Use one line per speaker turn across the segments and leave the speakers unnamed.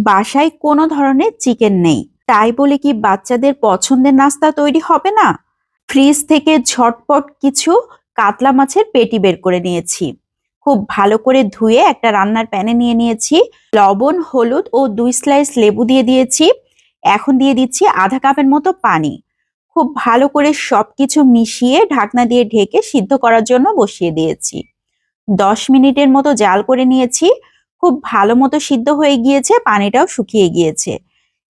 বাসায় কোনো ধরনের চিকেন নেই, তাই বলে কি বাচ্চাদের পছন্দের নাস্তা তৈরি হবে না? ফ্রিজ থেকে ঝটপট কিছু কাতলা মাছের পেটি বের করে নিয়েছি। খুব ভালো করে ধুয়ে একটা রান্নার প্যানে নিয়ে নিয়েছি। লবণ, হলুদ ও 2 স্লাইস লেবু দিয়ে দিয়েছি। এখন দিয়ে দিচ্ছি আধা কাপের মতো পানি। খুব ভালো করে সবকিছু মিশিয়ে ঢাকনা দিয়ে ঢেকে সিদ্ধ করার জন্য বসিয়ে দিয়েছি। 10 মিনিটের মতো জাল করে নিয়েছি। খুব ভালো মতো সিদ্ধ হয়ে গিয়েছে, পানিটাও শুকিয়ে গিয়েছে।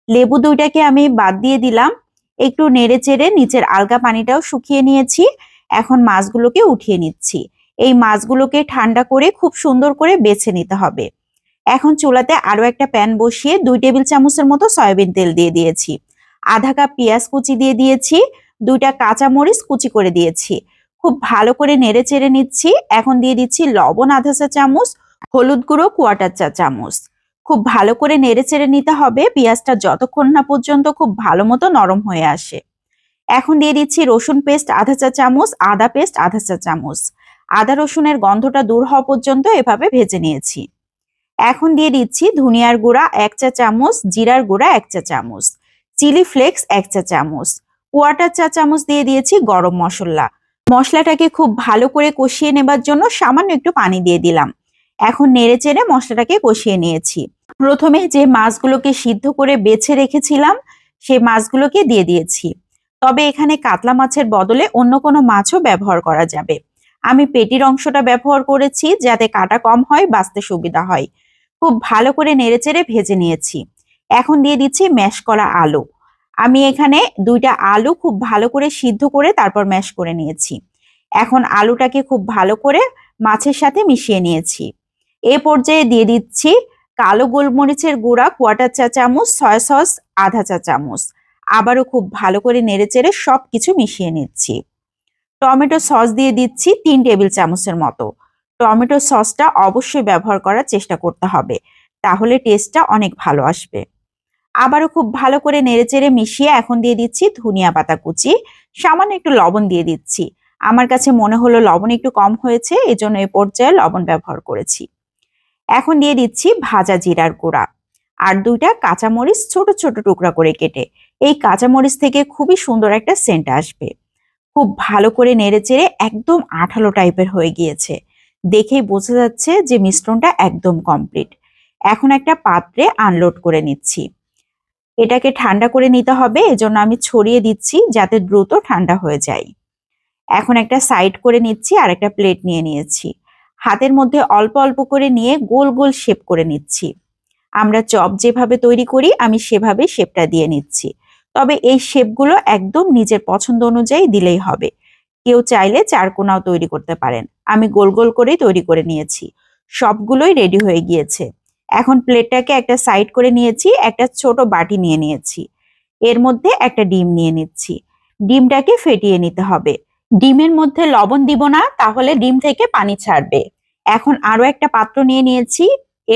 লেবু দুইটাকে আমি বাদ দিয়ে দিলাম। একটু নেড়ে চেড়ে নিচের আলগা পানিটাও শুকিয়ে নিয়েছি। এখন মাছগুলোকে উঠিয়ে নিচ্ছি। এই মাছগুলোকে ঠান্ডা করে খুব সুন্দর করে বেছে নিতে হবে। এখন চুলাতে আরো একটা প্যান বসিয়ে 2 টেবিল চামচের মতো সয়াবিন তেল দিয়ে দিয়েছি। আধা কাপ পেঁয়াজ কুচি দিয়ে দিয়েছি। 2টা কাঁচামরিচ কুচি করে দিয়েছি। খুব ভালো করে নেড়ে চেড়ে নিচ্ছি। এখন দিয়ে দিচ্ছি লবণ আধা চা চামচ, হলুদ গুঁড়ো কোয়ার্টার চা চামচ। খুব ভালো করে নেড়ে চেড়ে নিতে হবে পেঁয়াজটা যতক্ষণ না পর্যন্ত খুব ভালো মতো নরম হয়ে আসে। এখন দিয়ে দিচ্ছি রসুন পেস্ট আধা চা চামচ, আদা পেস্ট আধা চা চামচ। আদা রসুনের গন্ধটা দূর হওয়া পর্যন্ত এভাবে ভেজে নিয়েছি। এখন দিয়ে দিচ্ছি ধনিয়ার গুঁড়া 1 চা চামচ, জিরার গুঁড়া 1 চা চামচ, চিলি ফ্লেক্স 1 চা চামচ, কোয়ার্টার চা চামচ দিয়ে দিয়েছি গরম মশলা। মশলাটাকে খুব ভালো করে কষিয়ে নেবার জন্য সামান্য একটু পানি দিয়ে দিলাম। এখন নেড়ে চেড়ে মশলাটাকে কষিয়ে নিয়েছি। প্রথমে যে মাছগুলোকে সিদ্ধ করে বেছে রেখেছিলাম সেই মাছগুলোকে দিয়ে দিয়েছি। তবে এখানে কাতলা মাছের বদলে অন্য কোনো মাছও ব্যবহার করা যাবে। আমি পেটির অংশটা ব্যবহার করেছি যাতে কাটা কম হয়, বাছতে সুবিধা হয়। খুব ভালো করে নেড়েচেড়ে ভেজে নিয়েছি। এখন দিয়ে দিচ্ছি ম্যাশ করা আলু। আমি এখানে 2টা আলু খুব ভালো করে সিদ্ধ করে তারপর ম্যাশ করে নিয়েছি। এখন আলুটাকে খুব ভালো করে মাছের সাথে মিশিয়ে নিয়েছি। এ পর্যায়ে দিয়ে দিচ্ছি কালো গোলমরিচের গুঁড়া কোয়ার্টার চা চামচ, সয়া সস আধা চা চামচ। আবারও খুব ভালো করে নেড়েচেড়ে সবকিছু মিশিয়ে নিচ্ছি। টমেটো সস দিয়ে দিচ্ছি 3 টেবিল চামচের মতো। টমেটো সসটা অবশ্যই ব্যবহার করার চেষ্টা করতে হবে, তাহলে টেস্টটা অনেক ভালো আসবে। আবারও খুব ভালো করে নেড়েচেড়ে মিশিয়ে এখন দিয়ে দিচ্ছি ধনিয়া পাতা কুচি। সামান্য একটু লবণ দিয়ে দিচ্ছি। আমার কাছে মনে হলো লবণ একটু কম হয়েছে, এজন্য এ পর্যায়ে লবণ ব্যবহার করেছি। এখন দিয়ে দিচ্ছি ভাজা জিরার গুঁড়া আর 2টা কাঁচামরিচ ছোট ছোট টুকরা করে কেটে। এই কাঁচামরিচ থেকে খুবই সুন্দর একটা সেন্ট আসবে। খুব ভালো করে নেড়েচেড়ে একদম আঠালো টাইপের হয়ে গিয়েছে। দেখেই বোঝা যাচ্ছে যে মিশ্রণটা একদম কমপ্লিট। এখন একটা পাত্রে আনলোড করে নিচ্ছি। এটাকে ঠান্ডা করে নিতে হবে, এজন্য আমি ছড়িয়ে দিচ্ছি যাতে দ্রুত ঠান্ডা হয়ে যায়। এখন একটা সাইড করে নিচ্ছি আর একটা প্লেট নিয়ে নিয়েছি। হাতের মধ্যে অল্প অল্প করে নিয়ে গোল গোল শেপ করে নিচ্ছি। আমরা চপ যেভাবে তৈরি করি আমি সেভাবে শেপটা দিয়ে নিচ্ছি। তবে এই শেপগুলো একদম নিজের পছন্দ অনুযায়ী দিলেই হবে। কেউ চাইলে চারকোনাও তৈরি করতে পারেন। আমি গোল গোল করেই তৈরি করে নিয়েছি। সবগুলোই রেডি হয়ে গিয়েছে। এখন প্লেটটাকে একটা সাইড করে নিয়েছি, একটা ছোট বাটি নিয়ে নিয়েছি। এর মধ্যে একটা ডিম নিয়ে নিচ্ছি। ডিমটাকে ফেটিয়ে নিতে হবে। ডিমের মধ্যে লবণ দিব না, তাহলে ডিম থেকে পানি ছাড়বে। এখন আরো একটা পাত্র নিয়ে নিয়েছি।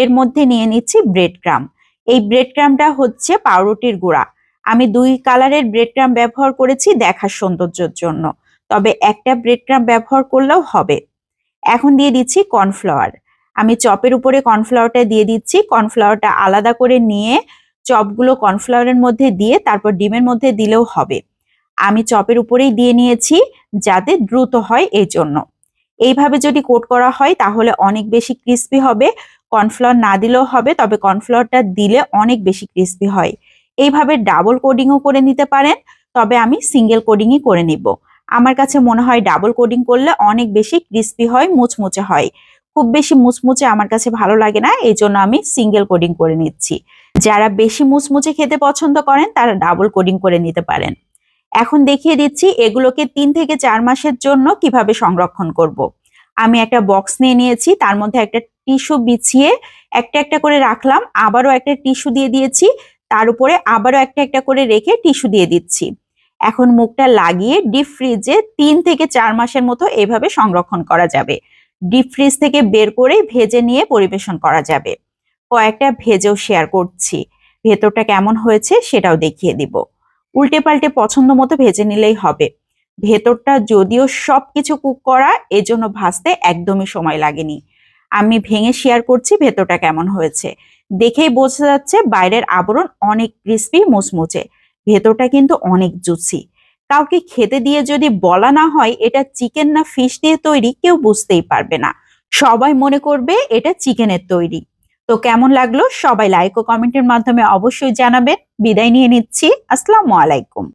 এর মধ্যে নিয়ে নিচ্ছি ব্রেড ক্রাম। এই ব্রেড ক্রামটা হচ্ছে পাউরুটির গুঁড়া। আমি 2 কালারের ব্রেড ক্রাম ব্যবহার করেছি দেখার সৌন্দর্যের জন্য, তবে একটা ব্রেড ক্রাম ব্যবহার করলেও হবে। এখন দিয়ে দিচ্ছি কর্নফ্লাওয়ার। আমি চপের উপরে কর্নফ্লাওয়ারটা দিয়ে দিচ্ছি। কর্নফ্লাওয়ারটা আলাদা করে নিয়ে চপগুলো কর্নফ্লাওয়ারের মধ্যে দিয়ে তারপর ডিমের মধ্যে দিলেও হবে। আমি চপের উপরেই দিয়ে নিয়েছি যাতে দ্রুত হয় এই জন্য। এইভাবে যদি কোট করা হয় তাহলে অনেক বেশি ক্রিস্পি হবে। কর্নফ্লাওয়ার না দিলেও হবে, তবে কর্নফ্লাওয়ারটা দিলে অনেক বেশি ক্রিস্পি হয়। এইভাবে ডাবল কোডিংও করে নিতে পারেন, তবে আমি সিঙ্গেল কোডিংই করে নিব। আমার কাছে মনে হয় ডাবল কোডিং করলে অনেক বেশি ক্রিস্পি হয়, মুচমুচে হয়। খুব বেশি মুচমুচে আমার কাছে ভালো লাগে না, এই জন্য আমি সিঙ্গেল কোডিং করে নিচ্ছি। যারা বেশি মুচমুচে খেতে পছন্দ করেন তারা ডাবল কোডিং করে নিতে পারেন। এখন দেখিয়ে দিচ্ছি এগুলোকে 3 থেকে 4 মাসের জন্য কিভাবে সংরক্ষণ করব। আমি একটা বক্স নিয়ে নিয়েছি, তার মধ্যে একটা টিস্যু বিছিয়ে একটা একটা করে রাখলাম, আবারও একটা টিস্যু দিয়ে দিয়েছি, তার উপরে আবারও একটা একটা করে রেখে টিস্যু দিয়ে দিচ্ছি। এখন মুখটা লাগিয়ে ডিপ ফ্রিজে 3 থেকে 4 মাসের মতো এভাবে সংরক্ষণ করা যাবে। ডিপ ফ্রিজ থেকে বের করে ভেজে নিয়ে পরিবেশন করা যাবে। কয়েকটা ভেজেও শেয়ার করছি, ভেতরটা কেমন হয়েছে সেটাও দেখিয়ে দিব। উল্টে পাল্টে পছন্দ মতো ভেজে নিলেই হবে। ভেতরটা যদিও সবকিছু কুক করা, এজন্য ভাজতে একদমই সময় লাগেনি। আমি ভেঙে শেয়ার করছি ভেতরটা কেমন হয়েছে। দেখেই বোঝা যাচ্ছে বাইরের আবরণ অনেক ক্রিস্পি মুচমুচে, ভেতরটা কিন্তু অনেক জুসি। কাউকে খেতে দিয়ে যদি বলা না হয় এটা চিকেন না ফিশ দিয়ে তৈরি, কেউ বুঝতেই পারবে না। সবাই মনে করবে এটা চিকেনের তৈরি। তো কেমন লাগলো সবাই লাইক ও কমেন্টের মাধ্যমে অবশ্যই জানাবেন। বিদায় নিয়ে নিচ্ছি। আসসালামু আলাইকুম।